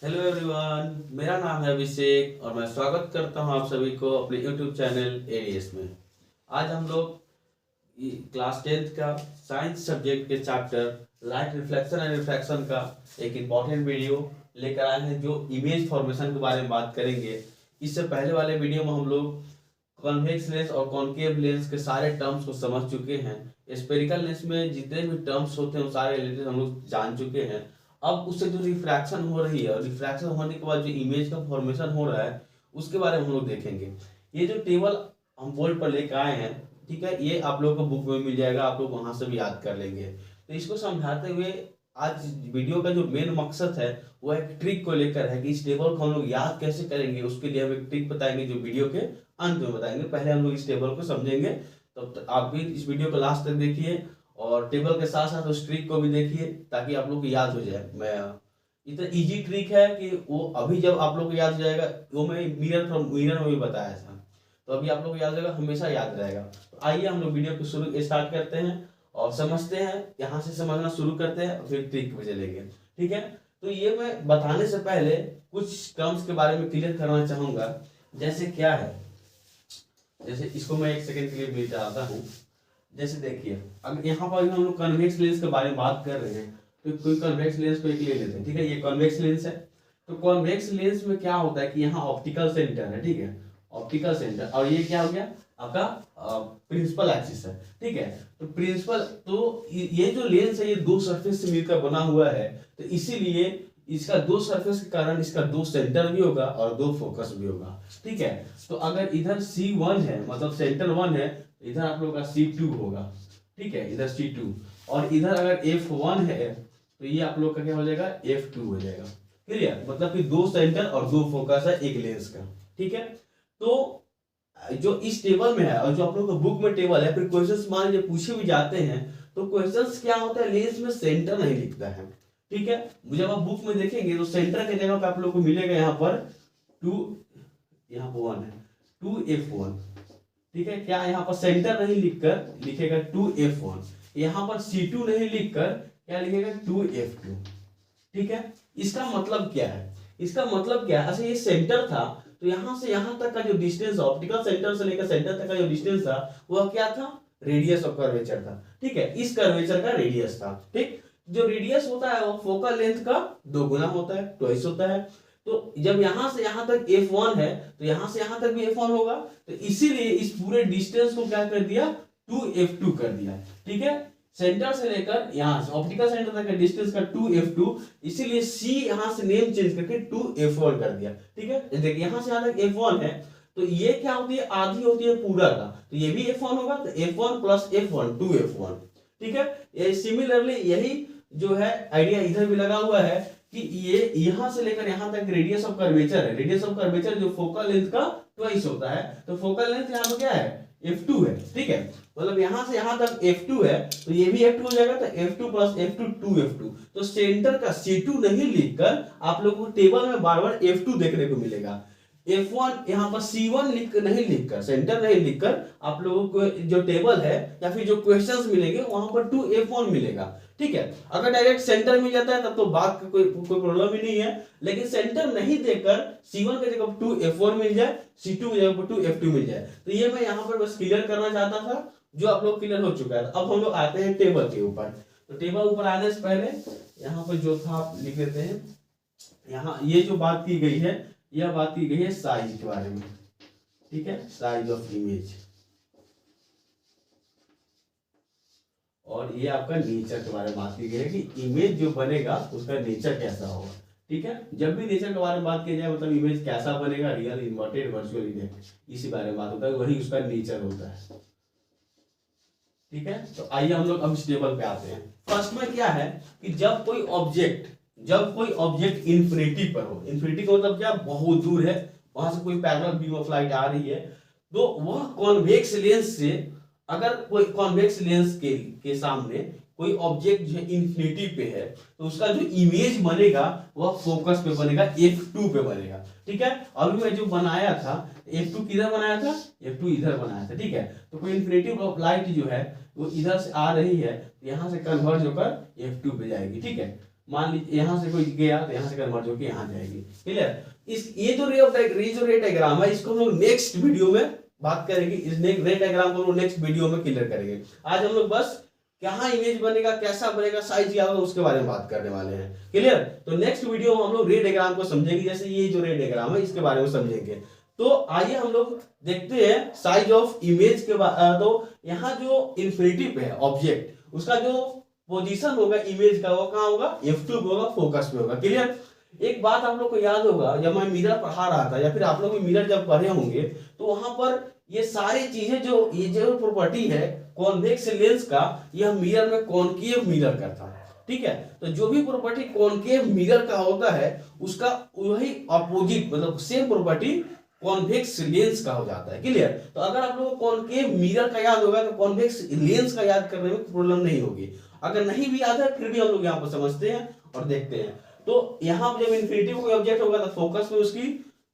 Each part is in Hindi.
हेलो एवरीवन, मेरा नाम है अभिषेक और मैं स्वागत करता हूं आप सभी को अपने यूट्यूब चैनल एडीएस में। आज हम लोग क्लास 10th का साइंस सब्जेक्ट के chapter light reflection and refraction का एक इम्पॉर्टेंट वीडियो लेकर आए हैं जो इमेज फॉर्मेशन के बारे में बात करेंगे। इससे पहले वाले वीडियो में हम लोग कॉन्वेक्स लेंस और कॉन्केव लेंस के सारे टर्म्स को समझ चुके हैं। स्फेरिकल लेंस में जितने भी टर्म्स होते हैं वो सारे रिलेटेड हम लोग जान चुके हैं। अब उससे जो रिफ्रैक्शन हो रही है और रिफ्रैक्शन होने के बाद जो इमेज का फॉर्मेशन हो रहा है उसके बारे में हम लोग देखेंगे। ये जो टेबल हम बोर्ड पर लेकर आए हैं, ठीक है, ये आप लोगों को बुक में मिल जाएगा, आप लोग वहां से भी याद कर लेंगे। तो इसको समझाते हुए आज वीडियो का जो मेन मकसद है वो एक ट्रिक को लेकर है कि इस टेबल को हम लोग याद कैसे करेंगे। उसके लिए हम एक ट्रिक बताएंगे जो वीडियो के अंत में बताएंगे। पहले हम लोग इस टेबल को समझेंगे, तो आप भी इस वीडियो को लास्ट तक देखिए और टेबल के साथ साथ उस ट्रिक को भी देखिए ताकि आप लोग को याद हो जाए। मैं इतना इजी ट्रिक है कि वो अभी जब आप लोग को याद हो जाएगा, वो मैं मिरर में भी बताया था, तो अभी आप लोग को याद रहेगा, हमेशा याद रहेगा। तो आइए हम लोग वीडियो को शुरू स्टार्ट करते हैं और समझते हैं, यहाँ से समझना शुरू करते हैं और फिर ट्रिक पे चलेंगे। ठीक है, तो ये मैं बताने से पहले कुछ टर्म्स के बारे में क्लियर करना चाहूंगा। जैसे क्या है, जैसे इसको मैं एक सेकंड के लिए मिल जाता हूँ। जैसे देखिए, अगर यहाँ पर हम लोग कन्वेक्स लेंस के बारे में बात कर रहे हैं तो कोई कन्वेक्स लेंस को एक ले लेते हैं। ठीक है, ये कन्वेक्स लेंस है। तो कन्वेक्स लेंस में क्या होता है कि यहाँ ऑप्टिकल सेंटर है, ठीक है, ऑप्टिकल सेंटर, और ये क्या हो गया आपका प्रिंसिपल एक्सिस है। ठीक है, तो प्रिंसिपल, तो ये जो लेंस है ये दो सरफेस से मिलकर बना हुआ है, तो इसीलिए इसका दो सरफेस के कारण इसका दो सेंटर भी होगा और दो फोकस भी होगा। ठीक है, तो अगर इधर C1 है मतलब सेंटर 1 है, इधर आप लोग का C2 होगा। ठीक है, इधर C2, और इधर अगर F1 है तो ये आप लोग का क्या हो जाएगा, F2 हो जाएगा। क्लियर, मतलब कि दो सेंटर और दो फोकस है एक लेंस का। ठीक है, तो जो इस टेबल में है और जो आप लोग का बुक में टेबल है, फिर क्वेश्चंस मान लीजिए पूछे भी जाते हैं तो क्वेश्चंस क्या होता है, लेंस में सेंटर नहीं लिखता है। ठीक है, जब आप बुक में देखेंगे तो सेंटर की जगह पे आप लोग को मिलेगा यहाँ पर 2, यहाँ पर 1 है 2F1। ठीक है, क्या यहाँ पर सेंटर नहीं लिखकर लिखेगा 2F1, यहाँ पर C2 नहीं लिखकर क्या लिखेगा 2F2। ठीक है, इसका मतलब क्या है, इसका मतलब क्या है, अच्छा ये सेंटर था तो यहां से यहां तक का जो डिस्टेंस, ऑप्टिकल सेंटर से लेकर सेंटर तक का जो डिस्टेंस था वह क्या था, रेडियस ऑफ कर्वेचर था। ठीक है, इस कर्वेचर का रेडियस था। ठीक, जो रेडियस होता है वो फोकल लेंथ का 2 गुना होता है, ट्वाइस होता है। तो जब यहां से यहां तक F1 है तो यहां से यहां तक भी F1 होगा, तो इसीलिए इस पूरे डिस्टेंस को क्या कर दिया, 2F2 कर दिया। ठीक है, सेंटर से लेकर यहां से ऑप्टिकल सेंटर तक का डिस्टेंस का 2F2, इसीलिए C यहां से नेम चेंज करके 2F1 कर दिया। ठीक है, देखिए यहां से यहां तक F1 है तो ये क्या होती है, आधी होती है पूरा का, तो ये भी F1 होगा, तो F1 प्लस F1 2F1। ठीक है, ये सिमिलरली यही जो है आइडिया इधर भी लगा हुआ है कि ये यहां से लेकर यहां तक रेडियस ऑफ कर्वेचर है। रेडियस ऑफ कर्वेचर जो फोकल लेंथ का ट्वाइस होता है, तो फोकल लेंथ यहां पर क्या है, F2 है। ठीक है, मतलब यहां से यहां तक F2 है तो ये भी F2 हो जाएगा, तो F2 प्लस F2 2F2। तो सेंटर का C2 नहीं लिखकर आप लोगों को टेबल में बार बार F2 देखने को मिलेगा। F1 यहाँ पर C1 नहीं लिखकर, सेंटर नहीं लिखकर आप लोगों को जो टेबल है या फिर जो क्वेश्चंस मिलेंगे वहां पर 2F1 मिलेगा। ठीक है, अगर डायरेक्ट सेंटर मिल जाता है तब तो बात का कोई प्रॉब्लम ही नहीं है, लेकिन सेंटर नहीं देकर C1 की जगह 2F1 मिल जाए, C2 की जगह 2F2 मिल जाए, तो ये मैं यहाँ पर बस क्लियर करना चाहता था, जो आप लोग क्लियर हो चुका है। अब हम लोग आते हैं टेबल के ऊपर। तो टेबल ऊपर आने से पहले यहाँ पर जो था आप लिख लेते हैं। यहाँ ये जो बात की गई है, यह बात की गई है साइज के बारे में। ठीक है, साइज ऑफ इमेज, और ये आपका नेचर के बारे में बात की गई है कि इमेज जो बनेगा उसका नेचर कैसा होगा। ठीक है, जब भी नेचर के बारे में बात की जाए मतलब इमेज कैसा बनेगा, रियल, इन्वर्टेड, वर्चुअल इमेज, इसी बारे में बात होता है, वही उसका नेचर होता है। ठीक है, तो आइए हम लोग अब इस टेबल पे आते हैं। फर्स्ट में क्या है कि जब कोई ऑब्जेक्ट इंफिनिटी पर हो, इंफिनिटी का मतलब क्या, बहुत दूर है, वहां से कोई पैरेलल बीम ऑफ लाइट आ रही है, तो वह कॉन्वेक्स लेंस से, अगर कोई कॉन्वेक्स लेंस के सामने कोई ऑब्जेक्ट जो है इंफिनिटी पे है तो उसका जो इमेज बनेगा वह फोकस पे बनेगा, F2 पे बनेगा। ठीक है, अभी मैं जो बनाया था F2 किधर बनाया था, F2 इधर बनाया था। ठीक है, तो कोई इंफिनिटी ऑफ लाइट जो है वो इधर से आ रही है, यहां से कन्वर्ज होकर F2 पे जाएगी। ठीक है, मान लीजिए यहाँ से कोई गया तो यहाँ से कन्वर्ट होकर यहाँ जाएगी। क्लियर? इस ये जो रे डायग्राम है इसको हम लोग नेक्स्ट वीडियो में बात करेंगे। इस रे डायग्राम को हम लोग नेक्स्ट वीडियो में क्लियर करेंगे। आज हम लोग बस कहाँ इमेज बनेगा, कैसा बनेगा, साइज क्या होगा, उसके बारे में बात करने वाले हैं। क्लियर? तो नेक्स्ट वीडियो में हम लोग रे डायग्राम को समझेंगे। जैसे ये जो रे डायग्राम है इसके बारे में समझेंगे। तो आइए हम लोग देखते हैं साइज ऑफ इमेज के बाद। तो यहाँ जो इन्फिनिटिव है ऑब्जेक्ट, उसका जो पोजीशन होगा इमेज का वो कहाँ होगा, F2 पे होगा, फोकस पे होगा। क्लियर? एक बात आप लोग को याद होगा, जब मैं मिरर पढ़ा रहा था या फिर आप लोग भी मिरर जब पढ़े होंगे तो वहां पर ये सारी चीजें जो ये जो प्रॉपर्टी है कॉन्वेक्स लेंस का, यह मिरर में कॉनकेव मिरर का था। ठीक है? तो जो भी प्रॉपर्टी कॉनकेव मिरर का होता है उसका वही अपोजिट मतलब सेम प्रॉपर्टी कॉन्वेक्स लेंस का हो जाता है। क्लियर? तो अगर आप लोगों को कॉनकेव मिरर का याद होगा तो कॉन्वेक्स लेंस का याद करने में प्रॉब्लम नहीं होगी। अगर नहीं भी याद है फिर भी हम लोग यहाँ पर समझते हैं और देखते हैं। तो यहाँ जब इन्फिनिटिव कोई ऑब्जेक्ट होगा तो फोकस में उसकी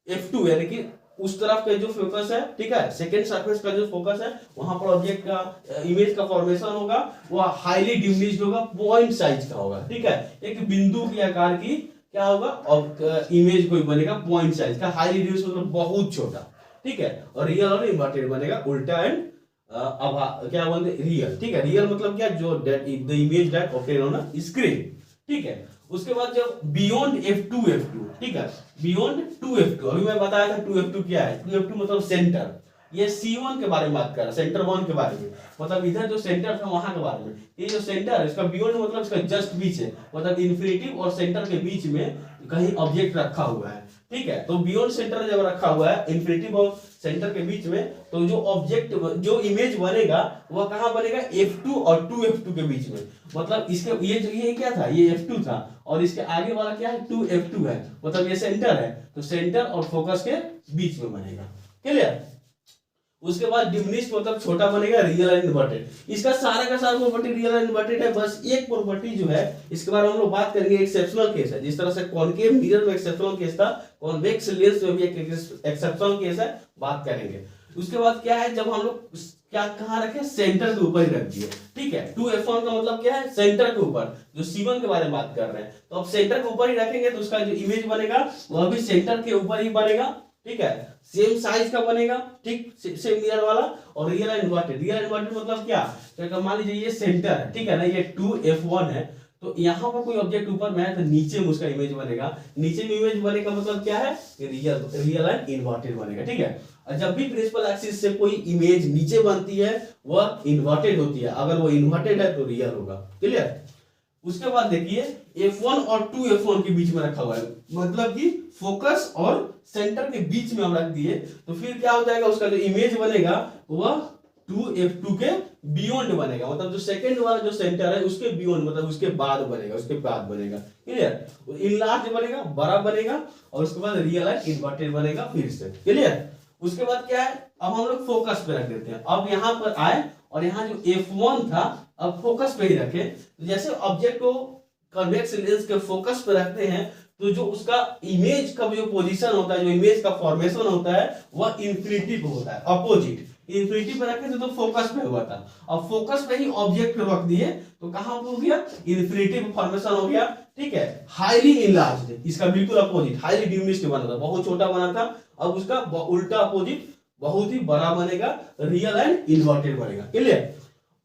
F2 यानी कि उस तरफ का जो फोकस है, ठीक है, सेकंड सरफेस का जो फोकस है वहां पर ऑब्जेक्ट का इमेज का फॉर्मेशन होगा वो हाईली डिमिनिश्ड होगा, पॉइंट साइज का होगा। ठीक है? एक बिंदु की आकार की क्या होगा और इमेज कोई बनेगा पॉइंट साइज का, हाईली रिड्यूस मतलब बहुत छोटा। ठीक है? और रियल और इन्वर्टेड बनेगा उल्टा एंड क्या बोलते रियल। ठीक है? रियल मतलब क्या, जो the image that appear on a screen. ठीक है? उसके बाद जब बियॉन्ड F2, ठीक है, बियॉन्ड 2F2, अभी मैं बताया था 2F2 क्या है। 2F2 मतलब सेंटर। ये C1 के बारे में बात कर रहा है, सेंटर 1 के बारे में, मतलब इधर जो सेंटर था वहां के बारे में। ये जो सेंटर है इसका बियॉन्ड मतलब इसका जस्ट बीच है, मतलब इन्फिनिटिव और सेंटर के बीच में कहीं ऑब्जेक्ट रखा हुआ है। ठीक है? तो बियॉन्ड सेंटर जब रखा हुआ है इन्फिनिटिव और सेंटर के बीच में, तो जो ऑब्जेक्ट जो इमेज बनेगा वह कहां बनेगा, F2 और 2F2 के बीच में। मतलब इसके ये क्या था, ये F2 था और इसके आगे वाला क्या है, 2F2 है, मतलब ये सेंटर है, तो सेंटर और फोकस के बीच में बनेगा। क्लियर? उसके बाद डिमिनिश्ड मतलब छोटा बनेगा, रियल एंड इन्वर्टेड। इसका सारा का सारा प्रॉपर्टी रियल एंड इन्वर्टेड है। बस एक प्रॉपर्टी जो है इसके बारे में हम लोग बात करेंगे, एक्सेप्शनल केस है। जिस तरह से कॉनकेव मिरर में एक्सेप्शनल केस था, कॉन्वेक्स लेंस में भी एक एक्सेप्शनल केस है, बात करेंगे। उसके बाद क्या है, जब हम लोग क्या कहां रखे, सेंटर के ऊपर ही रख दिए। ठीक है? 2F1 का मतलब क्या है, सेंटर के ऊपर, जो C1 के बारे में बात कर रहे हैं। तो अब सेंटर के ऊपर ही रखेंगे तो उसका जो इमेज बनेगा वह भी सेंटर के ऊपर ही बनेगा। ठीक है? सेम साइज का बनेगा, ठीक, सेम मिरर वाला। और real and inverted, real and inverted मतलब क्या, तो मान लीजिए ये सेंटर है, ठीक है ना, ये 2F1 है, तो यहाँ पर कोई ऑब्जेक्ट ऊपर में है तो नीचे में उसका इमेज बनेगा। नीचे में इमेज बनेगा मतलब क्या है, रियल एंड इन्वर्टेड बनेगा। ठीक है? और जब भी प्रिंसिपल एक्सिस से कोई इमेज नीचे बनती है वह इन्वर्टेड होती है, अगर वो इन्वर्टेड है तो रियल होगा। क्लियर? उसके बाद देखिए F1 और 2F1 के बीच में रखा हुआ है, मतलब कि फोकस और सेंटर के बीच में हम रख दिए, तो फिर क्या हो जाएगा, उसका जो इमेज बनेगा वह 2F2 के बियॉन्ड बनेगा, मतलब जो सेकंड वाला जो सेंटर है उसके बियॉन्ड मतलब उसके बाद बनेगा, उसके बाद बनेगा। क्लियर? इनलार्ज बनेगा, बड़ा बनेगा, और उसके बाद रियल एंड इन्वर्टेड बनेगा फिर से। क्लियर? उसके बाद क्या है, अब हम लोग फोकस पे रख देते हैं। अब यहाँ पर आए और यहाँ जो F1 था अब फोकस पे ही रखे। तो जैसे ऑब्जेक्ट को कन्वेक्स लेंस के फोकस पे रखते हैं तो जो उसका इमेज का जो पोजीशन होता है, जो इमेज का फॉर्मेशन होता है वह इन्फिनिटी पे होता है, अपोजिट। इन्फिनिटी पे रखे थे तो फोकस पे हुआ था, अब फोकस पे ही ऑब्जेक्ट को रख दिए तो कहां हो गया, इन्फिनिटी पे फॉर्मेशन हो गया। ठीक है? हाईली इनलार्ज्ड, इसका बिल्कुल अपोजिट, हाईली डिमिनिश्ड बना था, बहुत छोटा बना था, अब उसका उल्टा अपोजिट बहुत ही बड़ा बनेगा, रियल एंड इन्वर्टेड बनेगा। क्लियर?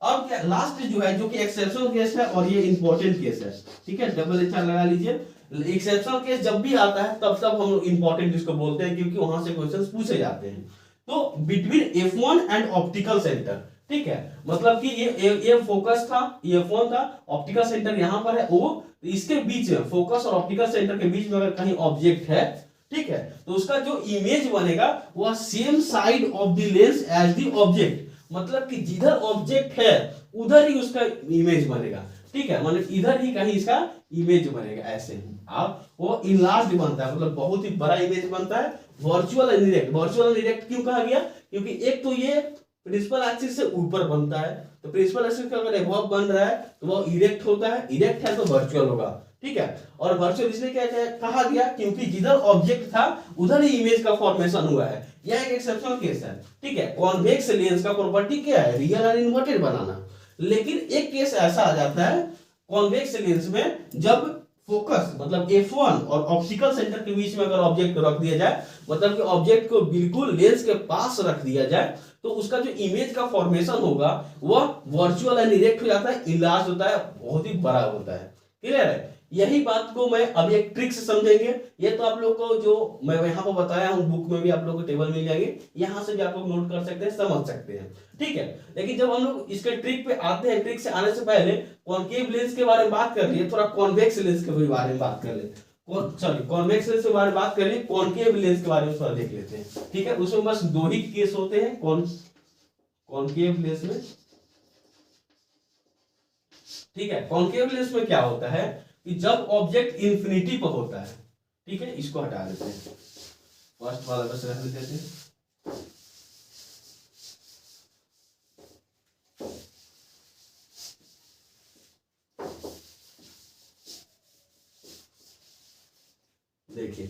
अब क्या लास्ट जो है, जो कि एक्सेप्शनल केस है और ये इंपॉर्टेंट केस है। ठीक है? डबल एच लगा लीजिए। एक्सेप्शनल केस जब भी आता है तब हम लोग इंपॉर्टेंट जिसको बोलते हैं, क्योंकि वहां से क्वेश्चंस पूछे जाते हैं। तो between F1 and optical centre, ठीक है, मतलब कि ये फोकस था, ये F1 था, ऑप्टिकल सेंटर यहां पर है O, इसके बीच में फोकस और ऑप्टिकल सेंटर के बीच में अगर कहीं ऑब्जेक्ट है, ठीक है, तो उसका जो इमेज बनेगा वह same side of the lens as the object, मतलब कि जिधर ऑब्जेक्ट है उधर ही उसका इमेज बनेगा। ठीक है? मतलब इधर ही कहीं इसका इमेज बनेगा, ऐसे ही आप वो इनलार्ज्ड बनता है, मतलब बहुत ही बड़ा इमेज बनता है। वर्चुअल इनडायरेक्ट, वर्चुअल इनडायरेक्ट क्यों कहा गया, क्योंकि एक तो ये प्रिंसिपल एक्सिस से ऊपर बनता है, तो प्रिंसिपल एक्सिस का अगर एबव बन रहा है तो वो इरेक्ट होता है, इरेक्ट है तो वर्चुअल होगा। ठीक है? और वर्चुअल इसलिए क्या कहा गया, क्योंकि जिधर ऑब्जेक्ट था उधर ही इमेज का फॉर्मेशन हुआ है। यह एक एक्सेप्शनल केस है। ठीक है? कॉन्वेक्स लेंस का प्रॉपर्टी क्या है, रियल एंड इन्वर्टेड बनाना। लेकिन एक केस ऐसा आ जाता है कॉन्वेक्स लेंस में, जब फोकस मतलब F1 और ऑप्टिकल सेंटर के बीच में अगर ऑब्जेक्ट को रख दिया जाए, मतलब कि ऑब्जेक्ट को बिल्कुल लेंस के पास रख दिया जाए, तो उसका जो इमेज का फॉर्मेशन होगा वह वर्चुअल एंड इरेक्ट हो जाता है, इलाज होता है, बहुत ही बड़ा होता है। क्लियर है? यही बात को मैं अभी एक ट्रिक से समझेंगे। ये तो आप लोग को जो मैं यहाँ पर बताया हूँ, बुक में भी आप लोग को टेबल मिल जाएंगे, यहाँ से भी आप लोग नोट कर सकते हैं, समझ सकते हैं। ठीक है, लेकिन जब हम लोग इसके ट्रिक पे आते हैं, ट्रिक से आने से पहले कॉनकेव लेंस के बारे में बात कर लिए, थोड़ा कॉन्वेक्स लेंस के बारे में बात कर ले, सॉरी कॉन्वेक्स लेंस के बारे में बात कर लिए, कॉनकेव लेंस के बारे में थोड़ा देख लेते हैं। ठीक है, उसमें बस दो ही केस होते हैं कॉनकेव लेंस में। ठीक है, कॉनकेव लेंस में क्या होता है कि जब ऑब्जेक्ट इंफिनिटी पर होता है, ठीक है, इसको हटा देते हैं, फर्स्ट वाला बस रहने देते हैं। देखिए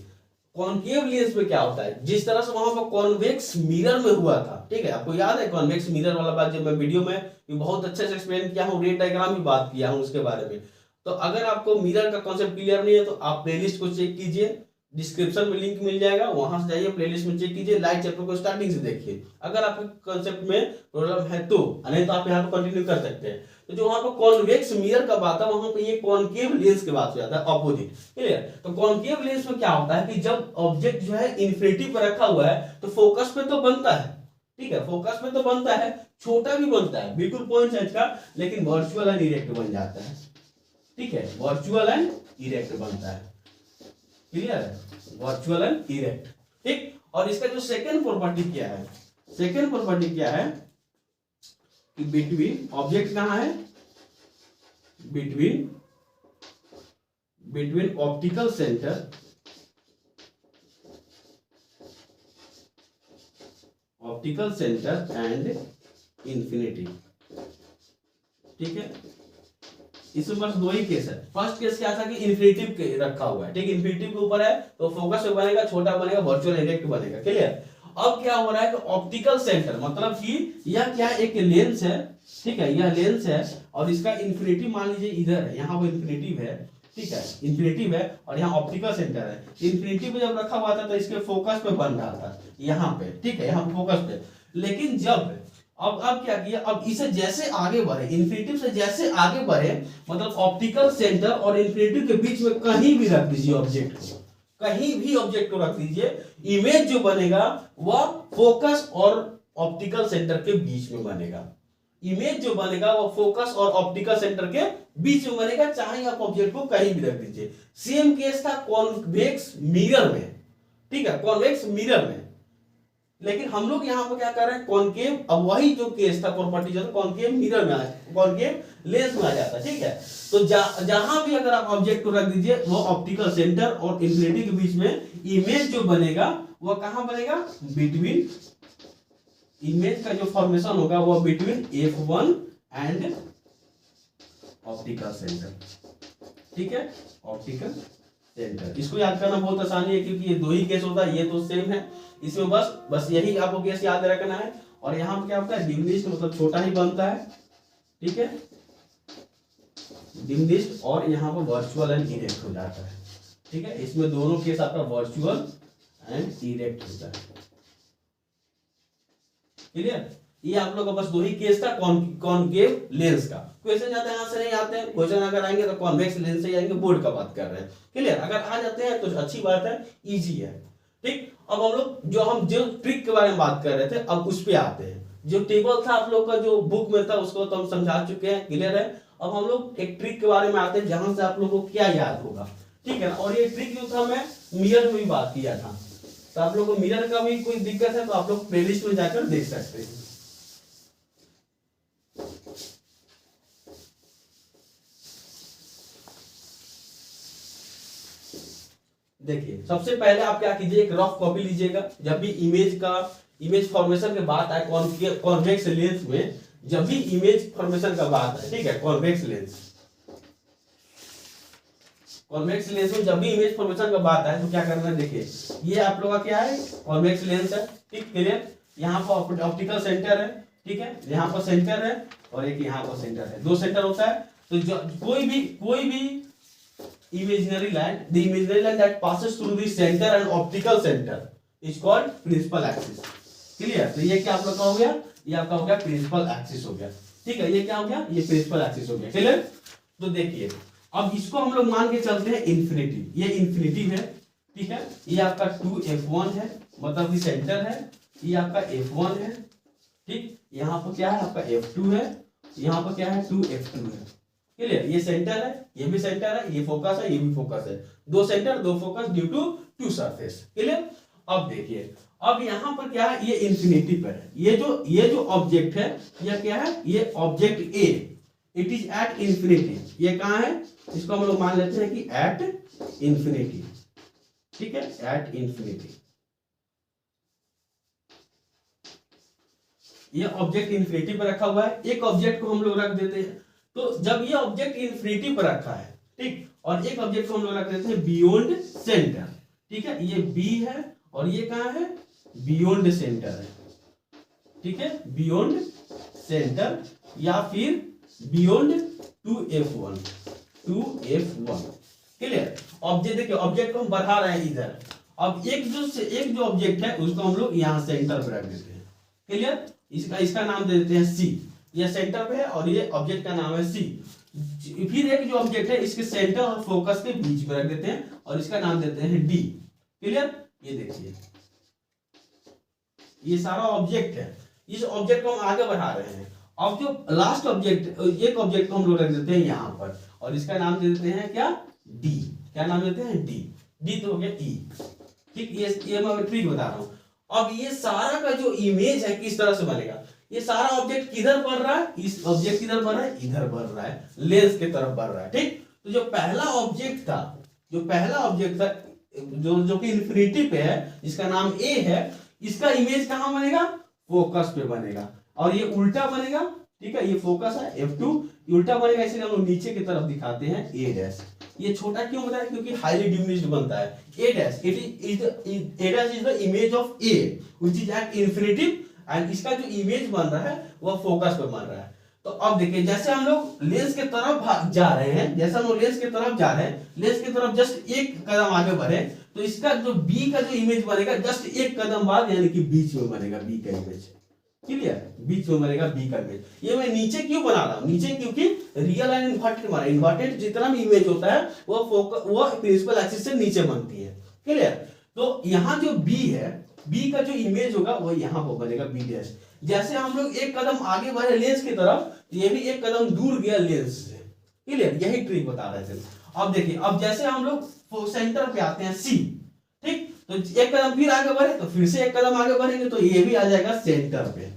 कॉनकेव लेंस में क्या होता है, जिस तरह से वहां पर कॉन्वेक्स मिरर में हुआ था, ठीक है, आपको याद है कॉन्वेक्स मिरर वाला बात, जब मैं वीडियो में बहुत अच्छे से एक्सप्लेन किया हूँ, रेड डायग्राम भी बात किया हूँ उसके बारे में। तो अगर आपको मिरर का कॉन्सेप्ट क्लियर नहीं है तो आप प्लेलिस्ट को चेक कीजिए, डिस्क्रिप्शन में लिंक मिल जाएगा, वहां से जाइए प्लेलिस्ट में चेक कीजिए, लाइव चैप्टर को स्टार्टिंग से देखिए, अगर आपके कॉन्सेप्ट में प्रॉब्लम है तो, नहीं तो आप यहाँ पे कंटिन्यू कर सकते हैं। तो जो वहां पर कॉन्वेक्स मिरर का बात है, वहां पे ये कॉनकेव लेंस की बात हो जाता है, ऑपोजिट। क्लियर? तो कॉनकेव लेंस में क्या होता है कि जब ऑब्जेक्ट जो है इन्फिनिटी पर रखा हुआ है तो फोकस पे तो बनता है, ठीक है, फोकस पे तो बनता है, छोटा भी बनता है बिल्कुल पॉइंट साइज का, लेकिन वर्चुअल एंड इरेक्ट बन जाता है। ठीक है, वर्चुअल एंड इरेक्ट बनता है। क्लियर है? Virtual and erect. ठीक, और इसका जो सेकंड प्रॉपर्टी क्या है, सेकंड प्रॉपर्टी क्या है कि बिटवीन ऑब्जेक्ट कहां है, between optical centre and infinity. ठीक है, इसमें बस दो ही केस है। फर्स्ट केस क्या था कि इन्फिनिटिव रखा हुआ है, ठीक, इन्फिनिटिव के ऊपर है तो फोकस पे बनेगा, छोटा बनेगा, वर्चुअल इरेक्ट बनेगा। क्लियर? अब क्या हो रहा है कि ऑप्टिकल सेंटर मतलब कि यह क्या एक लेंस है, ठीक है, यह लेंस है और इसका इन्फिनिटी मान लीजिए इधर है, यहाँ पर इन्फिनिटिव है, ठीक है, इन्फिनिटिव है और यहाँ ऑप्टिकल सेंटर है। इन्फिनिटी पे जब रखा हुआ था तो इसके फोकस पे बन रहा था यहाँ पे, ठीक है, यहाँ फोकस पे। लेकिन जब अब क्या किया, अब इसे जैसे आगे बढ़े, इन्फिनिटिव से जैसे आगे बढ़े, मतलब ऑप्टिकल सेंटर और इन्फिनिटिव के बीच में कहीं भी रख दीजिए ऑब्जेक्ट को, कहीं भी ऑब्जेक्ट को रख दीजिए, इमेज जो बनेगा वह फोकस और ऑप्टिकल सेंटर के बीच में बनेगा। इमेज जो बनेगा वो फोकस और ऑप्टिकल सेंटर के बीच में बनेगा, चाहे आप ऑब्जेक्ट को कहीं भी रख दीजिए। सेम केस था कॉन्वेक्स मिरर में, ठीक है, कॉन्वेक्स मिरर में। लेकिन हम लोग यहाँ पर क्या कर रहे हैं, कॉनकेव, अब वही जो केस था प्रॉपर्टी जो कॉनकेव मिरर में आया, कॉनकेव लेंस में आ जाता, ठीक है। तो जहां भी अगर आप ऑब्जेक्ट को रख दीजिए वो ऑप्टिकल सेंटर और इंफिनिटी के बीच में इमेज जो बनेगा वो कहां बनेगा, बिटवीन, इमेज का जो फॉर्मेशन होगा वो between F1 and optical centre. ठीक है, ऑप्टिकल सेंटर, इसको याद करना बहुत आसानी है क्योंकि ये दो ही केस होता है, ये तो सेम है, इसमें बस यही आपको केस याद रखना है। और यहाँ पे क्या होता है, डिमिनिश्ड मतलब छोटा ही बनता है, ठीक है, डिमिनिश्ड, और यहाँ पर वर्चुअल एंड इरेक्ट हो जाता है। ठीक है, इसमें दोनों केस आपका वर्चुअल एंड इरेक्ट होता है। क्लियर? ये आप लोग का बस दो ही केस था कॉनकेव लेंस का। क्वेश्चन जाते हैं यहां से नहीं आते हैं, क्वेश्चन अगर आएंगे तो कॉन्वेक्स लेंस से आएंगे, बोर्ड का बात कर रहे हैं। क्लियर? अगर आ जाते हैं तो अच्छी बात है, इजी है। ठीक, अब हम जो ट्रिक के बारे में बात कर रहे थे अब उस पे आते हैं। जो टेबल था आप लोग का जो बुक में था उसको तो हम समझा चुके हैं, क्लियर है। अब हम लोग एक ट्रिक के बारे में आते हैं जहां से आप लोगों को क्या याद होगा, ठीक है ना। और ये ट्रिक जो था मैं मिरर में भी बात किया था, तो आप लोगों को मिरर का भी कोई दिक्कत है तो आप लोग प्लेलिस्ट में जाकर देख सकते हैं। देखिए सबसे पहले आप क्या कीजिए, एक रफ कॉपी लीजिएगा। जब भी इमेज फॉर्मेशन के बात आए कॉन्वेक्स लेंस में, जब भी इमेज फॉर्मेशन का बात है, ठीक है, कॉन्वेक्स लेंस में जब भी इमेज फॉर्मेशन का बात है तो क्या करना है, देखिए ये आप लोगों का क्या है, कॉन्वेक्स लेंस है, ठीक, क्लियर। यहाँ पर ऑप्टिकल सेंटर है, ठीक है, यहाँ पर सेंटर है और एक यहाँ पर सेंटर है, दो सेंटर होता है। तो कोई भी imaginary line, the imaginary line that passes through the center and optical center is called principal axis. Clear? तो ये क्या आप लोग का हो गया, ये आपका हो गया प्रिंसिपल एक्सिस हो गया, ठीक है। ये क्या हो गया, ये प्रिंसिपल एक्सिस हो गया, क्लियर। तो देखिए अब इसको हम लोग मान के चलते हैं इन्फिनिटी, ये इन्फिनिटी है, ठीक है। ये आपका 2f1 है, मतलब कि सेंटर है, ये आपका f1 है, ठीक। यहाँ पर क्या है आपका f2 है, यहाँ पर क्या है 2f2 है, क्लियर। ये सेंटर है, ये भी सेंटर है, ये फोकस है, ये भी फोकस है, दो सेंटर दो focus due to two surface, clear. अब देखिए अब यहाँ पर क्या है, ये इंफिनिटी पर है, ये जो ऑब्जेक्ट है ये क्या है, ये object A, it is at infinity. ये कहाँ है, इसको हम लोग मान लेते हैं कि एट इंफिनिटी, ठीक है, एट इंफिनिटी। ये ऑब्जेक्ट इंफिनिटी पर रखा हुआ है, एक ऑब्जेक्ट को हम लोग रख देते हैं, तो जब ये ऑब्जेक्ट इंफिनिटी पर रखा है, ठीक, और एक ऑब्जेक्ट को हम लोग रख देते हैं बियॉन्ड सेंटर, ठीक है, ये बी है और ये कहाँ है, बियॉन्ड सेंटर है, ठीक है, बियॉन्ड सेंटर या फिर बियॉन्ड 2f1, क्लियर। ऑब्जेक्ट देखिए, ऑब्जेक्ट को हम बढ़ा रहे हैं इधर, अब एक जो ऑब्जेक्ट है उसको हम लोग यहाँ सेंटर पे रख देते हैं, क्लियर। इसका नाम दे देते हैं सी, ये सेंटर पे है और ये ऑब्जेक्ट का नाम है सी। फिर एक जो ऑब्जेक्ट है इसके सेंटर और फोकस के बीच में रख देते हैं और इसका नाम देते हैं डी, क्लियर। ये देखिए ये सारा ऑब्जेक्ट है, इस ऑब्जेक्ट को हम आगे बढ़ा रहे हैं। अब जो लास्ट ऑब्जेक्ट, एक ऑब्जेक्ट को हम लोग रख देते हैं यहाँ पर और इसका नाम दे देते हैं क्या, डी, क्या नाम देते हैं, डी। डी तो हो गया ई, ठीक। ये मैं ट्रिक बता रहा हूँ। अब ये सारा का जो इमेज है किस तरह से बनेगा, ये सारा ऑब्जेक्ट किधर बढ़ रहा है, इस ऑब्जेक्ट किधर बढ़ रहा है, इधर बढ़ रहा है, लेंस की तरफ बढ़ रहा है, ठीक। तो जो पहला ऑब्जेक्ट था जो कि इंफिनिटी पे है, इसका नाम ए है, इसका इमेज कहां बनेगा, फोकस पे बनेगा, और ये उल्टा बनेगा, ठीक है, ये फोकस है f2, उल्टा बनेगा, इसलिए हम लोग नीचे की तरफ दिखाते हैं a डैश। ये छोटा क्यों बताया, क्योंकि हाईली डिमिनिश्ड बनता है, a dash, a dash is the image of a which is at infinity, and इसका जो इमेज बन रहा है वह फोकस पे बन रहा है। तो अब देखिए जैसे हम लोग लेंस के तरफ जा रहे हैं, लेंस के तरफ जस्ट एक कदम आगे बढ़े, तो इसका जो बी का जो इमेज बनेगा जस्ट एक कदम बाद, यानी कि बीच में बनेगा बी का इमेज, क्लियर, बीच में बनेगा बी का इमेज। ये मैं नीचे क्यों बना रहा हूं, नीचे क्योंकि रियल एंड इन्वर्टेड बना, इन्वर्टेड जितना भी इमेज होता है वो प्रिंसिपल एक्सिस से नीचे बनती है, क्लियर। तो यहाँ जो बी है, बी का जो इमेज होगा वो यहाँ पर बनेगा बी डैश। जैसे हम लोग एक कदम आगे बढ़े लेंस की तरफ, ये भी एक कदम दूर गया लेंस से, क्लियर, यही ट्रिक बता रहे थे। अब देखिए, अब जैसे हम लोग सेंटर पे आते हैं सी, ठीक, तो एक कदम फिर आगे बढ़े तो फिर से एक कदम आगे बढ़ेंगे तो ये भी आ जाएगा सेंटर पे,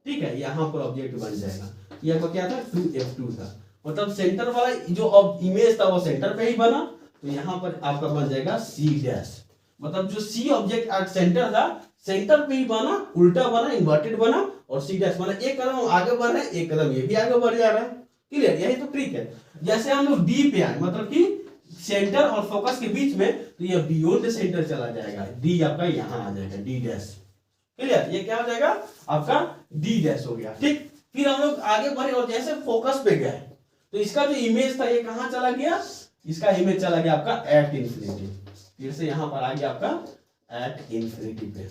ठीक है, यहाँ पर ऑब्जेक्ट बन जाएगा। ये आपका क्या था, 2f2 था, मतलब सेंटर वाला जो इमेज था वो सेंटर पे ही बना, तो यहाँ पर आपका बन जाएगा सी डैश, मतलब जो सी ऑब्जेक्ट एट सेंटर था, सेंटर पे ही बना, उल्टा बना, इन्वर्टेड बना, और सी डैश बना, एक कदम आगे बढ़ रहे हैं, एक कदम ये भी आगे बढ़ जा रहा है, क्लियर, यही तो ट्रिक है। जैसे हम लोग डी पे आए, मतलब कि सेंटर और फोकस के बीच में, तो ये बियॉन्ड सेंटर चला जाएगा, डी आपका यहाँ आ जाएगा, डी डैश, क्लियर, ये क्या हो जाएगा आपका डी डैश हो गया, ठीक। फिर हम लोग आगे बढ़े और जैसे फोकस पे गए तो इसका जो इमेज था ये कहां चला गया, इसका इमेज चला गया आपका एट इंफिनिटी, फिर से यहां पर आ गया आपका एट इंफिनिटी पे,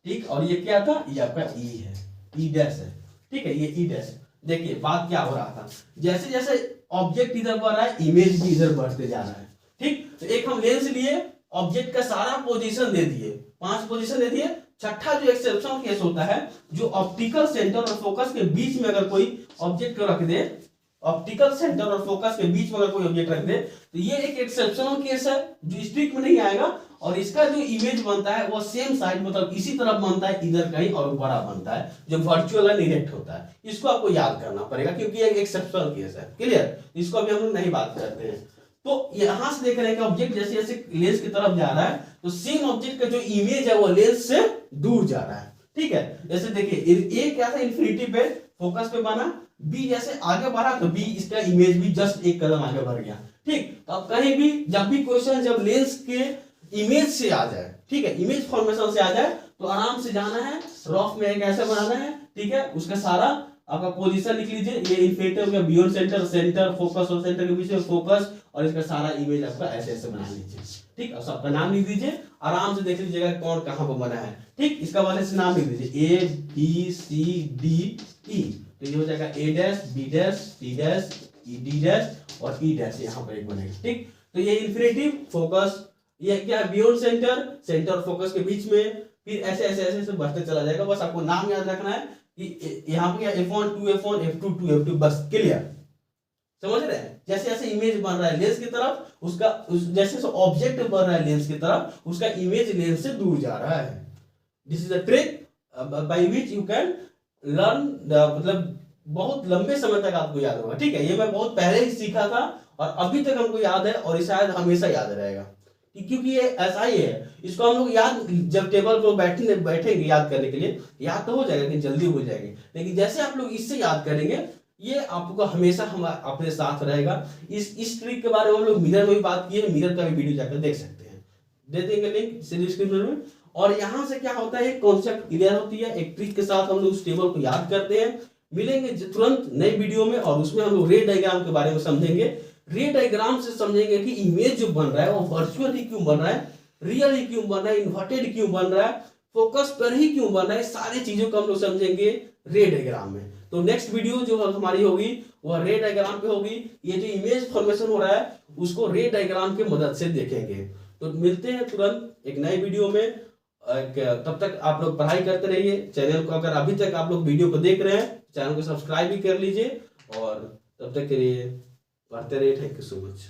ठीक। और ये क्या था, ये आपका ई है, ई डैश है, ठीक है, ये ई डैश। देखिए बात क्या हो रहा था, जैसे जैसे ऑब्जेक्ट इधर बढ़ रहा है, इमेज भी इधर बढ़ते जा रहा है, ठीक। तो एक हम लेंस लिए, ऑब्जेक्ट का सारा पोजीशन दे दिए, 5 पोजीशन दे दिए। छठा जो एक्सेप्शन केस होता है, जो ऑप्टिकल सेंटर और फोकस के बीच में अगर कोई ऑब्जेक्ट को रख दे, ऑप्टिकल सेंटर और फोकस के बीच में अगर कोई ऑब्जेक्ट रख दे, तो ये एक एक्सेप्शनल केस है जो स्ट्रिक्ट में नहीं आएगा, और इसका जो इमेज बनता है वो सेम साइड, मतलब इसी तरफ बनता है, इधर कहीं और बड़ा बनता है, जो वर्चुअल एंड इरेक्ट होता है। इसको आपको याद करना पड़ेगा क्योंकि ये एक एक्सेप्शनल केस है, क्लियर, इसको अभी हम लोग नहीं बात करते हैं। तो यहां से देख रहे हैं कि ऑब्जेक्ट जैसे जैसे लेंस की तरफ जा रहा है, तो सेम ऑब्जेक्ट का जो इमेज है वो लेंस से दूर जा रहा है, ठीक है। जैसे देखिए ए क्या था, इंफिनिटी पे फोकस पे बना, बी जैसे आगे बढ़ा तो बी इसका इमेज भी जस्ट एक कदम आगे बढ़ गया, ठीक। तो अब कहीं भी जब भी क्वेश्चन जब लेंस के इमेज से आ जाए, ठीक है, इमेज फॉर्मेशन से आ जाए, तो आराम से जाना है, रफ में कैसे बनाना है, ठीक है, उसका सारा आपका पोजीशन लिख लीजिए, ये इन्फिनिटी हो गया, बियॉन्ड सेंटर, सेंटर फोकस और सेंटर के बीच में फोकस, और इसका सारा इमेज आपका ऐसे ऐसे बना लीजिए। ठीक, और सबका नाम लिख दीजिए, आराम से देख लीजिएगा कौन कहाँ पर बना है। ठीक, इसका वाले से नाम लिख दीजिए A B C D E, तो ये हो जाएगा A dash B dash C dash E D dash और E डैश, यहाँ पर एक बनेगा। ठीक, तो ये इन्फिनिटी फोकस, ये क्या है बियॉन्ड सेंटर, सेंटर और फोकस के बीच में, फिर ऐसे ऐसे ऐसे ऐसे बढ़ते चला जाएगा। बस आपको नाम याद रखना है कि यहाँ पे F1 2 F1 F2 2 F2, बस क्लियर, समझ रहे हैं। जैसे जैसे इमेज बन रहा है लेंस की तरफ, उसका जैसे जैसे ऑब्जेक्ट बढ़ रहा है लेंस की तरफ, उसका इमेज लेंस से दूर जा रहा है। This is a trick by which you can learn, मतलब बहुत लंबे समय तक आपको याद होगा। ठीक है, ये मैं बहुत पहले ही सीखा था और अभी तक हमको याद है और शायद हमेशा याद रहेगा, क्योंकि ये ऐसा ही है। इसको हम लोग याद, जब टेबल पर बैठेंगे याद करने के लिए, याद तो हो जाएगा कि जल्दी हो जाएगी, लेकिन जैसे आप लोग इससे याद करेंगे, ये आपको हमेशा हम अपने साथ रहेगा। इस ट्रिक के बारे में हम लोग मिरर में भी बात किए, मिरर का भी वीडियो जाकर देख सकते हैं, दे देंगे लिंक डिस्क्रिप्शन में। और यहाँ से क्या होता है, कॉन्सेप्ट क्लियर होती है, एक ट्रिक के साथ हम लोग उस टेबल को याद करते हैं। मिलेंगे तुरंत नई वीडियो में, और उसमें हम लोग रे डायग्राम के बारे में समझेंगे। रे डायग्राम से समझेंगे कि इमेज जो बन रहा है वो वर्चुअल ही क्यों बन रहा है, रियल ही क्यों बन रहा है, इन्वर्टेड क्यों बन रहा है, फोकस पर ही क्यों बन रहा है, सारी चीजों को हम लोग समझेंगे रे डायग्राम में। तो नेक्स्ट वीडियो जो हमारी होगी वह रे डायग्राम पे होगी। ये जो इमेज फॉर्मेशन हो रहा है उसको रे डायग्राम की मदद से देखेंगे। तो मिलते हैं तुरंत एक नए वीडियो में। तब तक आप लोग पढ़ाई करते रहिए। चैनल को अगर अभी तक आप लोग वीडियो को देख रहे हैं, चैनल को सब्सक्राइब भी कर लीजिए, और तब तक के लिए पढ़ते रहिए। Thank you so much.